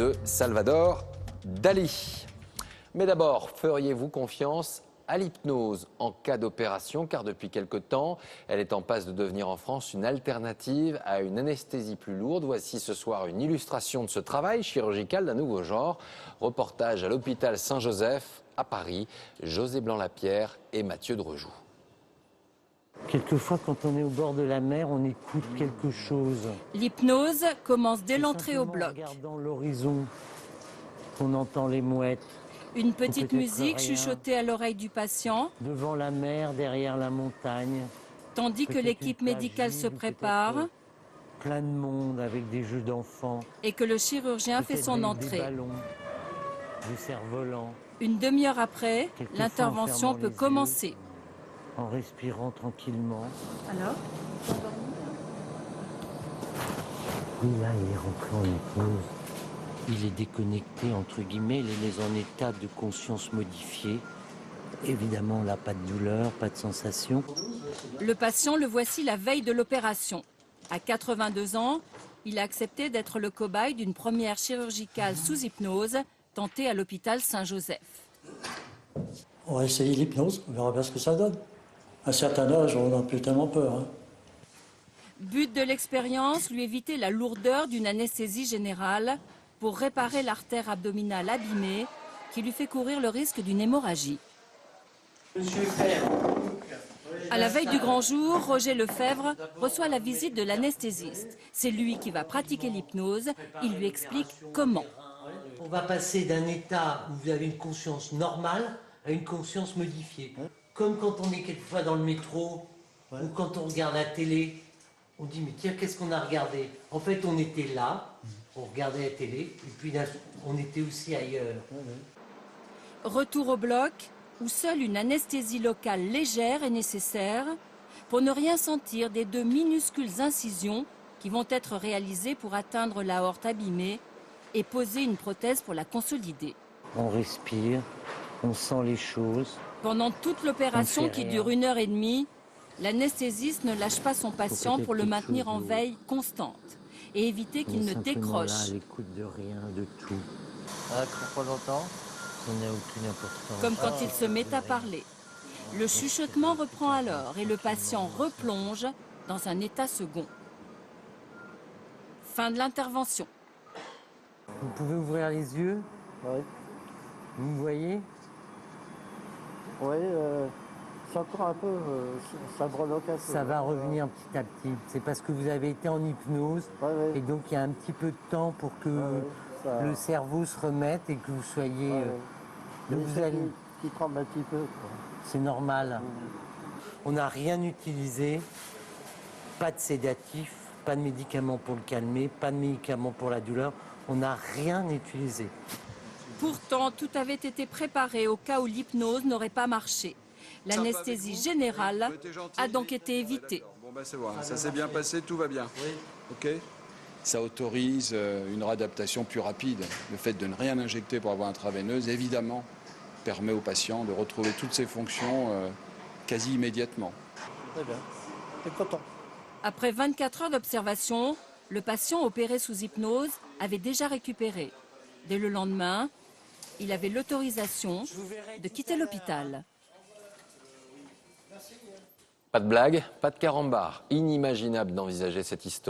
de Salvador Dali. Mais d'abord, feriez-vous confiance à l'hypnose en cas d'opération, car depuis quelque temps, elle est en passe de devenir en France une alternative à une anesthésie plus lourde. Voici ce soir une illustration de ce travail chirurgical d'un nouveau genre. Reportage à l'hôpital Saint-Joseph à Paris, José Blanc-Lapierre et Mathieu Drejoux. Quelquefois, quand on est au bord de la mer, on écoute quelque chose. L'hypnose commence dès l'entrée au bloc. En regardant l'horizon, qu'on entend les mouettes. Une petite peut-être musique rien. chuchotée à l'oreille du patient, Devant la mer, derrière la montagne. tandis que Peut-être l'équipe une plage médicale se vide, prépare peut-être plein de monde avec des jeux d'enfants. et que le chirurgien fait Peut-être son des entrée. ballons, des cerfs-volants. Une demi-heure après, Quelquefois, l'intervention en fermant peut les commencer. En respirant tranquillement. Alors ? Oui, là, il est rentré en hypnose. Il est déconnecté, entre guillemets, il est en état de conscience modifiée. Évidemment, on n'a pas de douleur, pas de sensation. Le patient le voici la veille de l'opération. À 82 ans, il a accepté d'être le cobaye d'une première chirurgicale sous hypnose tentée à l'hôpital Saint-Joseph. On va essayer l'hypnose, on verra bien ce que ça donne. À un certain âge, on n'a plus tellement peur. Hein. But de l'expérience, lui éviter la lourdeur d'une anesthésie générale pour réparer l'artère abdominale abîmée qui lui fait courir le risque d'une hémorragie. À la veille du grand jour, Roger Lefebvre reçoit la visite de l'anesthésiste. C'est lui qui va pratiquer l'hypnose. Il lui explique comment. On va passer d'un état où vous avez une conscience normale à une conscience modifiée. Comme quand on est quelquefois dans le métro ou quand on regarde la télé. On dit, mais tiens, qu'est-ce qu'on a regardé? En fait, on était là, on regardait la télé, et puis là, on était aussi ailleurs. Retour au bloc, où seule une anesthésie locale légère est nécessaire pour ne rien sentir des deux minuscules incisions qui vont être réalisées pour atteindre l'aorte abîmée et poser une prothèse pour la consolider. On respire, on sent les choses. Pendant toute l'opération On fait qui rien. dure 1h30, l'anesthésiste ne lâche pas son patient peut-être pour le quelque maintenir chose en d'autre. veille constante et éviter On qu'il est ne simplement décroche. là, à l'écoute de rien, de tout. Pas longtemps. Ça n'a aucune importance. Comme quand il se met à parler. Le chuchotement reprend alors et le patient replonge dans un état second. Fin de l'intervention. Vous pouvez ouvrir les yeux, Oui, vous me voyez? oui c'est encore un peu, ça breloque un peu. Ça va revenir petit à petit. C'est parce que vous avez été en hypnose Ouais, et donc il y a un petit peu de temps pour que le cerveau se remette et que vous soyez... donc vous allez... qui tremble un petit peu. Quoi. C'est normal. On n'a rien utilisé, pas de sédatif, pas de médicaments pour le calmer, pas de médicaments pour la douleur. On n'a rien utilisé. Pourtant, tout avait été préparé au cas où l'hypnose n'aurait pas marché. L'anesthésie générale a donc été évitée. Bon bah c'est bon, ça s'est bien passé, tout va bien. Ok. Ça autorise une réadaptation plus rapide. Le fait de ne rien injecter pour avoir intraveineuse, évidemment, permet au patient de retrouver toutes ses fonctions quasi immédiatement. Très bien, t'es content. Après 24 heures d'observation, le patient opéré sous hypnose avait déjà récupéré. Dès le lendemain, il avait l'autorisation de quitter l'hôpital. Pas de blague, pas de carambar. Inimaginable d'envisager cette histoire.